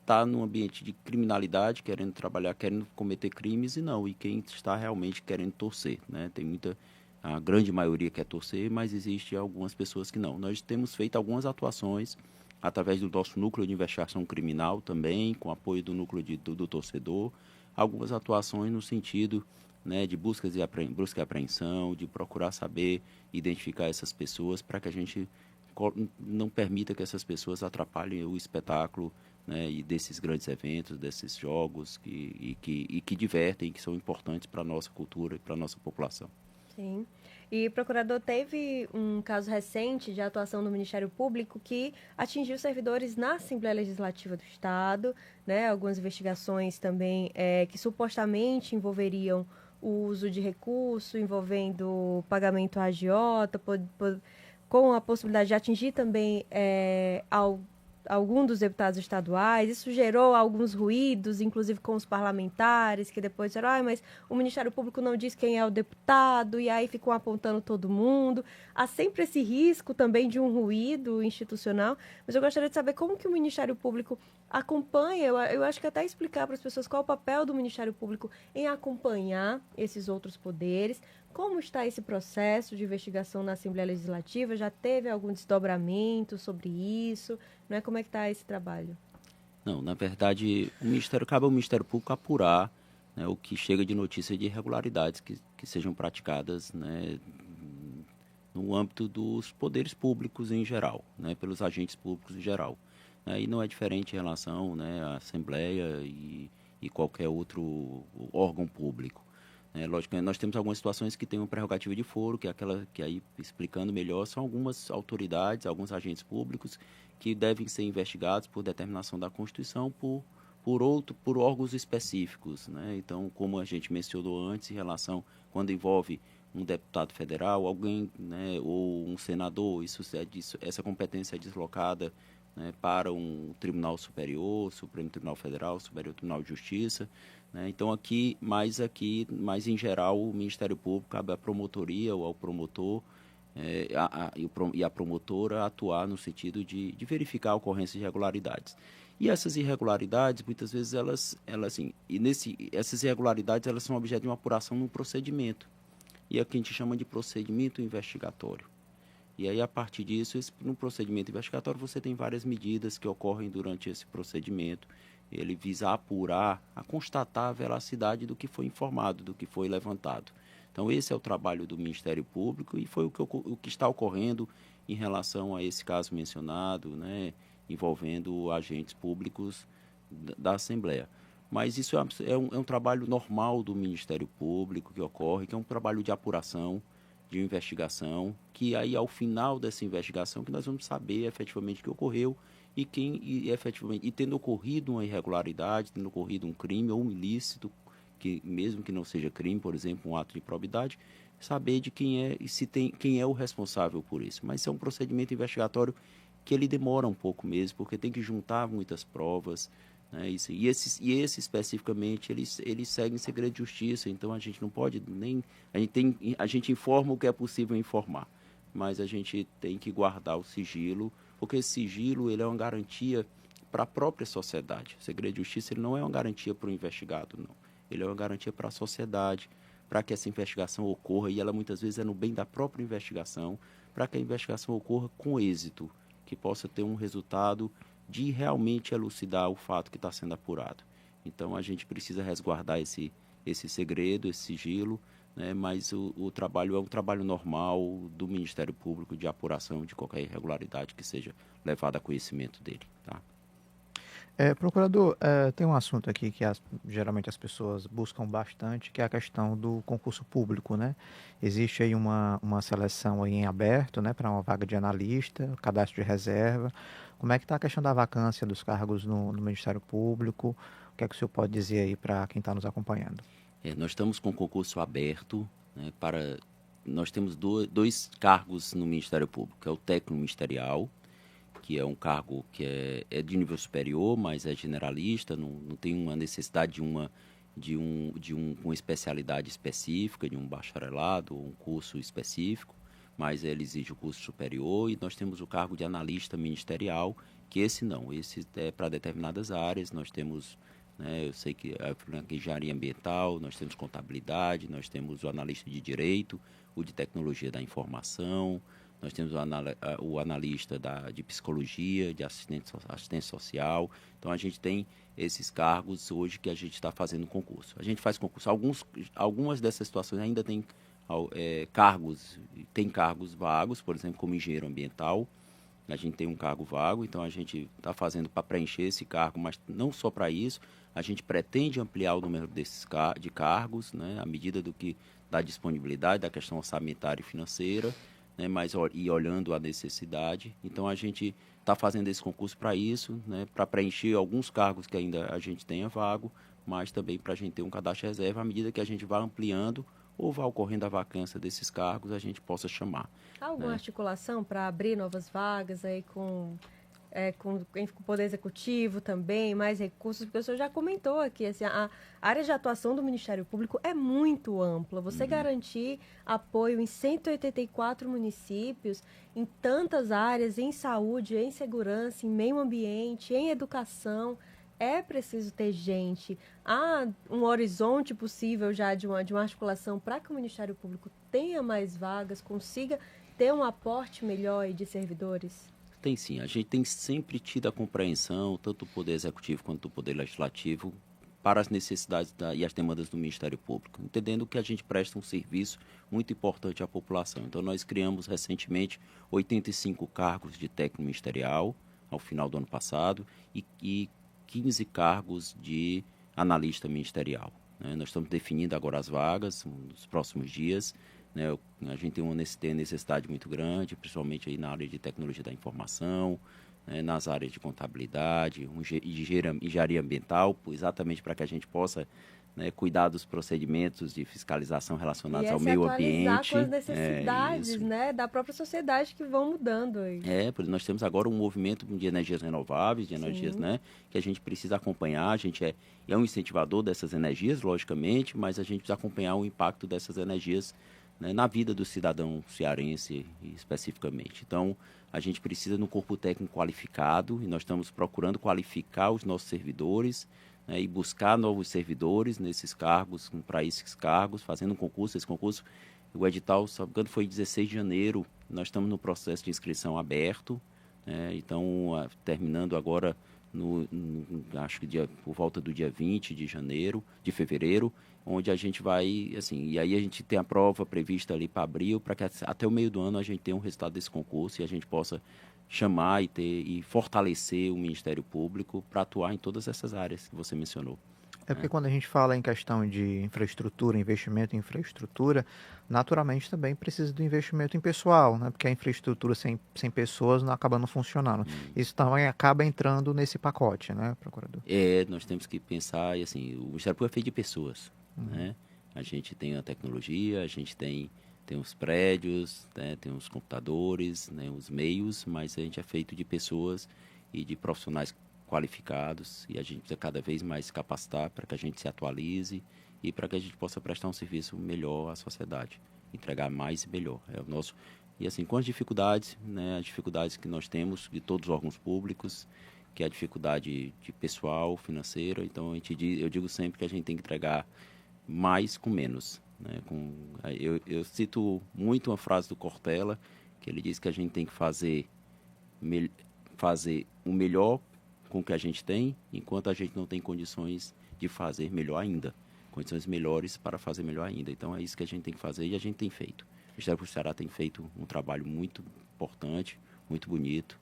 está num ambiente de criminalidade, querendo trabalhar, querendo cometer crimes e quem está realmente querendo torcer, né? A grande maioria quer torcer, mas existe algumas pessoas que não. Nós temos feito algumas atuações através do nosso núcleo de investigação criminal também, com apoio do núcleo do torcedor, algumas atuações no sentido, né, de busca e apreensão, de procurar saber, identificar essas pessoas para que a gente não permita que essas pessoas atrapalhem o espetáculo, né, e desses grandes eventos, desses jogos que divertem, que são importantes para a nossa cultura e para a nossa população. Sim. E, procurador, teve um caso recente de atuação do Ministério Público que atingiu servidores na Assembleia Legislativa do Estado, né? Algumas investigações também que supostamente envolveriam o uso de recurso, envolvendo pagamento a agiota, com a possibilidade de atingir também algum dos deputados estaduais. Isso gerou alguns ruídos, inclusive com os parlamentares, que depois disseram, mas o Ministério Público não diz quem é o deputado, e aí ficam apontando todo mundo. Há sempre esse risco também de um ruído institucional, mas eu gostaria de saber como que o Ministério Público acompanha, eu acho que até explicar para as pessoas qual é o papel do Ministério Público em acompanhar esses outros poderes. Como está esse processo de investigação na Assembleia Legislativa? Já teve algum desdobramento sobre isso? Não é? Como é que está esse trabalho? Não, na verdade, cabe ao Ministério Público apurar, né, o que chega de notícia de irregularidades que sejam praticadas, né, no âmbito dos poderes públicos em geral, né, pelos agentes públicos em geral. Né, e não é diferente em relação, né, à Assembleia e qualquer outro órgão público. Lógico que nós temos algumas situações que têm uma prerrogativa de foro, que é aquela que aí, explicando melhor, são algumas autoridades, alguns agentes públicos que devem ser investigados por determinação da Constituição por órgãos específicos. Né? Então, como a gente mencionou antes, em relação, quando envolve um deputado federal, alguém, né, ou um senador, essa competência é deslocada, né, para um Tribunal Superior, Supremo Tribunal Federal, Superior Tribunal de Justiça. Né? Então, mas em geral, o Ministério Público cabe à promotoria ou ao promotor e a promotora atuar no sentido de verificar a ocorrência de irregularidades. E essas irregularidades, muitas vezes, essas irregularidades elas são objeto de uma apuração num procedimento. E é o que a gente chama de procedimento investigatório. E aí, a partir disso, no procedimento investigatório, você tem várias medidas que ocorrem durante esse procedimento. Ele visa apurar, a constatar a veracidade do que foi informado, do que foi levantado. Então, esse é o trabalho do Ministério Público e foi o que está ocorrendo em relação a esse caso mencionado, né, envolvendo agentes públicos da Assembleia. Mas isso é um trabalho normal do Ministério Público que ocorre, que é um trabalho de apuração, de investigação, que aí ao final dessa investigação que nós vamos saber efetivamente o que ocorreu e tendo ocorrido uma irregularidade, tendo ocorrido um crime ou um ilícito, que mesmo que não seja crime, por exemplo, um ato de improbidade, saber de quem é e quem é o responsável por isso. Mas é um procedimento investigatório que ele demora um pouco mesmo, porque tem que juntar muitas provas, né? E esse especificamente, ele segue em segredo de justiça, então a gente não pode nem... A gente informa o que é possível informar, mas a gente tem que guardar o sigilo, porque esse sigilo ele é uma garantia para a própria sociedade. O segredo de justiça ele não é uma garantia para o investigado, não. Ele é uma garantia para a sociedade, para que essa investigação ocorra, e ela muitas vezes é no bem da própria investigação, para que a investigação ocorra com êxito, que possa ter um resultado de realmente elucidar o fato que está sendo apurado. Então, a gente precisa resguardar esse segredo, esse sigilo, né? Mas o trabalho é um trabalho normal do Ministério Público de apuração de qualquer irregularidade que seja levada a conhecimento dele. Tá? Procurador, tem um assunto aqui que geralmente as pessoas buscam bastante, que é a questão do concurso público, né? Existe aí uma seleção aí em aberto, né, para uma vaga de analista, cadastro de reserva. Como é que está a questão da vacância dos cargos no Ministério Público? O que é que o senhor pode dizer aí para quem está nos acompanhando? Nós estamos com concurso aberto, né, nós temos dois cargos no Ministério Público, que é o técnico ministerial, que é um cargo que é de nível superior, mas é generalista, não tem uma necessidade de uma especialidade específica, de um bacharelado ou um curso específico, mas ele exige o curso superior. E nós temos o cargo de analista ministerial, que esse é para determinadas áreas. Nós temos, né, eu sei que a engenharia ambiental, nós temos contabilidade, nós temos o analista de direito, o de tecnologia da informação, nós temos o analista de psicologia, de assistência social. Então, a gente tem esses cargos hoje que a gente está fazendo concurso. A gente faz concurso. Algumas dessas situações ainda tem cargos vagos, por exemplo, como engenheiro ambiental. A gente tem um cargo vago, então a gente está fazendo para preencher esse cargo, mas não só para isso. A gente pretende ampliar o número de cargos, né, à medida da disponibilidade, da questão orçamentária e financeira, né, e olhando a necessidade. Então, a gente está fazendo esse concurso para isso, né, para preencher alguns cargos que ainda a gente tenha vago, mas também para a gente ter um cadastro de reserva à medida que a gente vai ampliando ou vá ocorrendo a vacância desses cargos, a gente possa chamar. Há alguma articulação para abrir novas vagas aí com o Poder Executivo também, mais recursos? Porque o senhor já comentou aqui, assim, a área de atuação do Ministério Público é muito ampla. Você garantir apoio em 184 municípios, em tantas áreas, em saúde, em segurança, em meio ambiente, em educação, é preciso ter gente. Há um horizonte possível já de uma articulação para que o Ministério Público tenha mais vagas, consiga ter um aporte melhor aí de servidores? Tem sim, a gente tem sempre tido a compreensão, tanto do Poder Executivo quanto do Poder Legislativo, para as necessidades e as demandas do Ministério Público, entendendo que a gente presta um serviço muito importante à população. Então, nós criamos recentemente 85 cargos de técnico ministerial, ao final do ano passado, e 15 cargos de analista ministerial. Nós estamos definindo agora as vagas nos próximos dias. A gente tem uma necessidade muito grande, principalmente aí na área de tecnologia da informação, nas áreas de contabilidade, engenharia ambiental, exatamente para que a gente possa cuidar dos procedimentos de fiscalização relacionados ao meio ambiente. Com as necessidades da própria sociedade que vão mudando. Aí. Porque nós temos agora um movimento de energias renováveis, de energias que a gente precisa acompanhar. A gente é um incentivador dessas energias, logicamente, mas a gente precisa acompanhar o impacto dessas energias na vida do cidadão cearense especificamente. Então, a gente precisa de um corpo técnico qualificado e nós estamos procurando qualificar os nossos servidores e buscar novos servidores nesses cargos, para esses cargos, fazendo um concurso. Esse concurso, o edital, se não me engano, foi em 16 de janeiro. Nós estamos no processo de inscrição aberto, então, terminando agora, acho que por volta do dia 20 de fevereiro, onde a gente vai, assim, e aí a gente tem a prova prevista ali para abril, para que até o meio do ano a gente tenha um resultado desse concurso e a gente possa chamar e fortalecer o Ministério Público para atuar em todas essas áreas que você mencionou. Porque quando a gente fala em questão de infraestrutura, investimento em infraestrutura, naturalmente também precisa do investimento em pessoal, né? Porque a infraestrutura sem pessoas não acaba não funcionando. Isso também acaba entrando nesse pacote, né, procurador? Nós temos que pensar, e assim, o Ministério Público é feito de pessoas, né? A gente tem a tecnologia, a gente tem os prédios, tem os computadores, os meios, mas a gente é feito de pessoas e de profissionais qualificados e a gente precisa cada vez mais capacitar para que a gente se atualize e para que a gente possa prestar um serviço melhor à sociedade, entregar mais e melhor. É o nosso. E assim, com as dificuldades que nós temos de todos os órgãos públicos, que é a dificuldade de pessoal, financeira, então eu digo sempre que a gente tem que entregar mais com menos. Eu cito muito uma frase do Cortella, que ele diz que a gente tem que fazer o melhor com o que a gente tem, enquanto a gente não tem condições de fazer melhor ainda. Condições melhores para fazer melhor ainda. Então, é isso que a gente tem que fazer e a gente tem feito. O Ministério Público do Ceará tem feito um trabalho muito importante, muito bonito,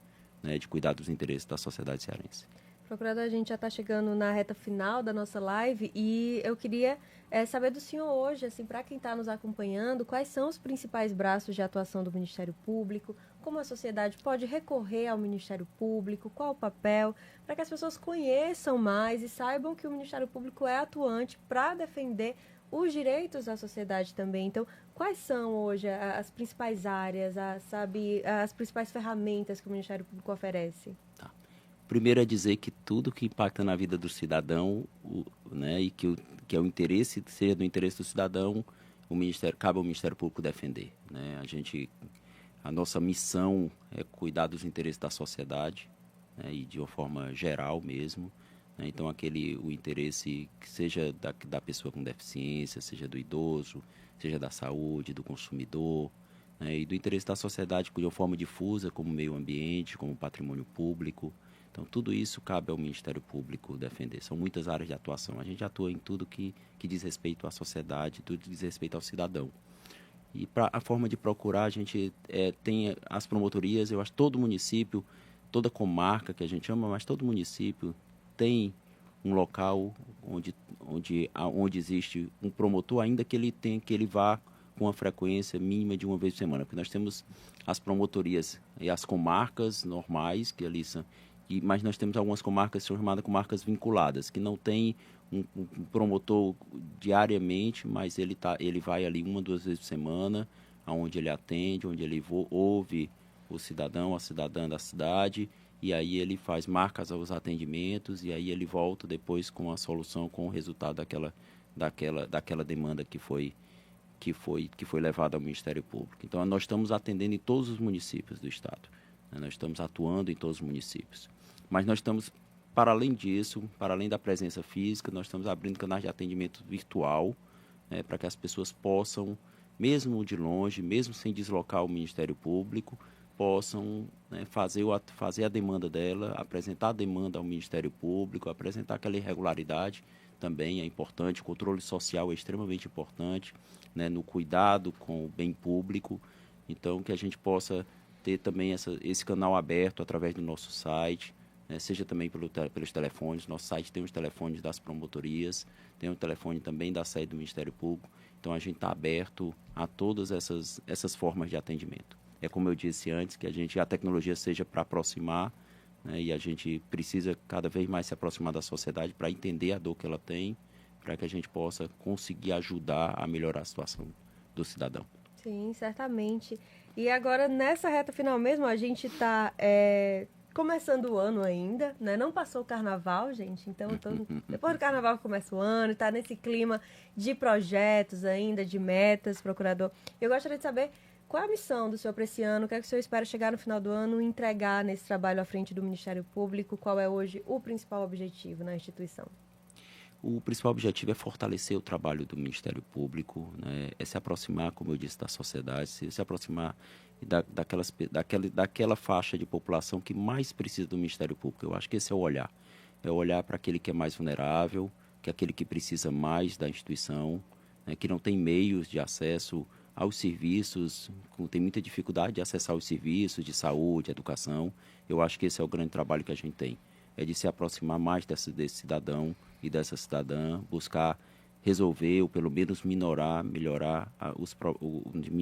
de cuidar dos interesses da sociedade cearense. Procurador, a gente já está chegando na reta final da nossa live e eu queria saber do senhor hoje, assim, para quem está nos acompanhando, quais são os principais braços de atuação do Ministério Público, como a sociedade pode recorrer ao Ministério Público, qual o papel, para que as pessoas conheçam mais e saibam que o Ministério Público é atuante para defender os direitos da sociedade também. Então, quais são hoje as principais áreas, as principais ferramentas que o Ministério Público oferece? Tá. Primeiro é dizer que tudo que impacta na vida do cidadão, e que é o interesse, seja do interesse do cidadão, cabe ao Ministério Público defender. A nossa missão é cuidar dos interesses da sociedade, e de uma forma geral mesmo. Então, o interesse que seja da pessoa com deficiência, seja do idoso, seja da saúde, do consumidor, e do interesse da sociedade de uma forma difusa, como meio ambiente, como patrimônio público. Então, tudo isso cabe ao Ministério Público defender. São muitas áreas de atuação. A gente atua em tudo que diz respeito à sociedade, tudo que diz respeito ao cidadão. E para a forma de procurar, a gente tem as promotorias. Eu acho que todo município, toda comarca que a gente chama, mas todo município tem um local onde existe um promotor, ainda que ele vá com uma frequência mínima de uma vez por semana. Porque nós temos as promotorias e as comarcas normais, que ali são... Mas nós temos algumas comarcas que são chamadas comarcas vinculadas, que não têm um promotor diariamente, mas ele vai ali 1, 2 vezes por semana, onde ele atende, onde ele ouve o cidadão, a cidadã da cidade, e aí ele marca os atendimentos, e aí ele volta depois com a solução, com o resultado daquela demanda que foi levada ao Ministério Público. Então, nós estamos atendendo em todos os municípios do Estado, né? Nós estamos atuando em todos os municípios. Mas nós estamos, para além disso, para além da presença física, nós estamos abrindo canais de atendimento virtual, né, para que as pessoas possam, mesmo de longe, mesmo sem deslocar o Ministério Público, possam, né, fazer a demanda dela, apresentar a demanda ao Ministério Público, apresentar aquela irregularidade também é importante, o controle social é extremamente importante, né, no cuidado com o bem público. Então, que a gente possa ter também esse canal aberto através do nosso site, né, seja também pelos telefones. Nosso site tem os telefones das promotorias, tem o telefone também da sede do Ministério Público. Então, a gente está aberto a todas essas formas de atendimento. É como eu disse antes, que a tecnologia seja para aproximar, né, e a gente precisa cada vez mais se aproximar da sociedade para entender a dor que ela tem, para que a gente possa conseguir ajudar a melhorar a situação do cidadão. Sim, certamente. E agora, nessa reta final mesmo, a gente está começando o ano ainda, né? Não passou o carnaval, gente, então depois do carnaval começa o ano, está nesse clima de projetos ainda, de metas, procurador. Eu gostaria de saber qual é a missão do senhor para esse ano, o que é que o senhor espera chegar no final do ano e entregar nesse trabalho à frente do Ministério Público, qual é hoje o principal objetivo na instituição? O principal objetivo é fortalecer o trabalho do Ministério Público, né? É se aproximar, como eu disse, da sociedade, se aproximar daquela faixa de população que mais precisa do Ministério Público. Eu acho que esse é o olhar. É o olhar para aquele que é mais vulnerável, que é aquele que precisa mais da instituição, né? Que não tem meios de acesso aos serviços, tem muita dificuldade de acessar os serviços de saúde, educação. Eu acho que esse é o grande trabalho que a gente tem. É de se aproximar mais desse cidadão e dessa cidadã, buscar resolver ou pelo menos melhorar,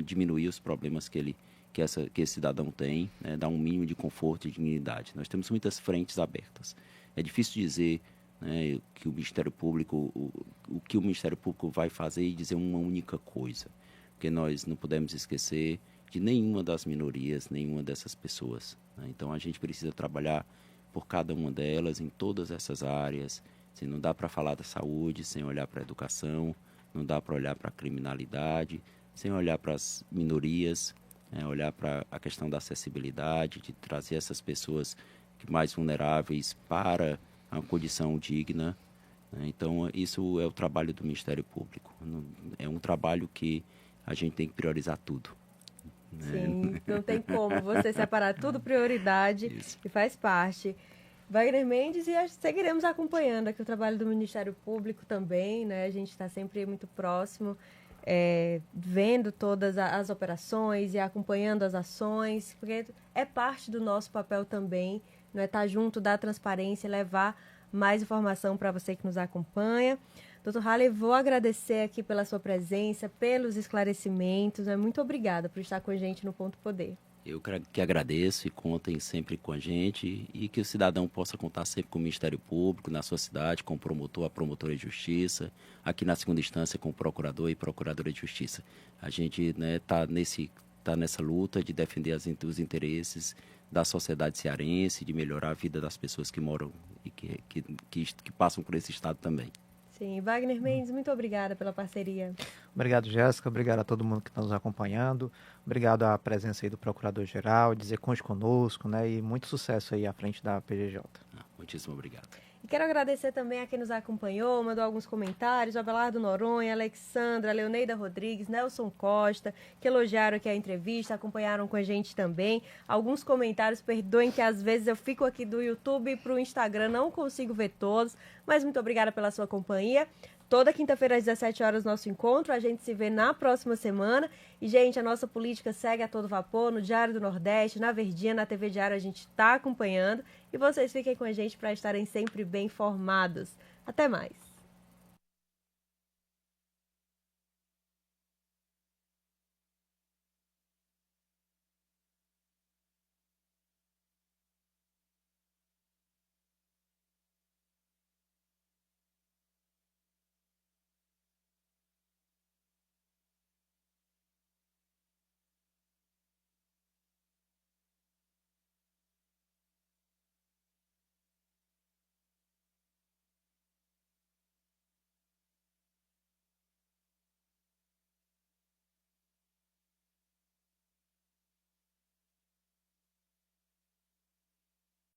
diminuir os problemas que esse cidadão tem, né, dar um mínimo de conforto e dignidade. Nós temos muitas frentes abertas. É difícil dizer, né, que o Ministério Público, o que o Ministério Público vai fazer e dizer uma única coisa, porque nós não podemos esquecer de nenhuma das minorias, nenhuma dessas pessoas, né? Então a gente precisa trabalhar por cada uma delas em todas essas áreas. Não dá para falar da saúde sem olhar para a educação, não dá para olhar para a criminalidade, sem olhar para as minorias, né? Olhar para a questão da acessibilidade, de trazer essas pessoas mais vulneráveis para a condição digna, né? Então, isso é o trabalho do Ministério Público. É um trabalho que a gente tem que priorizar tudo. Sim, não tem como você separar tudo prioridade. Isso. E faz parte. Wagner Mendes, e seguiremos acompanhando aqui o trabalho do Ministério Público também, né? A gente está sempre muito próximo, vendo todas as operações e acompanhando as ações, porque é parte do nosso papel também, não é? Estar junto, dar transparência, levar mais informação para você que nos acompanha. Doutor Halley, vou agradecer aqui pela sua presença, pelos esclarecimentos, né? Muito obrigada por estar com a gente no Ponto Poder. Eu que agradeço e contem sempre com a gente e que o cidadão possa contar sempre com o Ministério Público, na sua cidade, com o promotor, a promotora de justiça, aqui na segunda instância com o procurador e procuradora de justiça. A gente, né, tá nessa luta de defender os interesses da sociedade cearense, de melhorar a vida das pessoas que moram e que passam por esse estado também. Sim, Wagner Mendes, muito obrigada pela parceria. Obrigado, Jéssica. Obrigado a todo mundo que está nos acompanhando. Obrigado à presença aí do Procurador-Geral, dizer conte conosco, né? E muito sucesso aí à frente da PGJ. Muitíssimo obrigado. E quero agradecer também a quem nos acompanhou, mandou alguns comentários, o Abelardo Noronha, Alexandra, Leoneida Rodrigues, Nelson Costa, que elogiaram aqui a entrevista, acompanharam com a gente também. Alguns comentários, perdoem que às vezes eu fico aqui do YouTube para o Instagram, não consigo ver todos, mas muito obrigada pela sua companhia. Toda quinta-feira às 17 horas nosso encontro, a gente se vê na próxima semana. E, gente, a nossa política segue a todo vapor no Diário do Nordeste, na Verdinha, na TV Diário a gente está acompanhando. E vocês fiquem com a gente para estarem sempre bem informados. Até mais!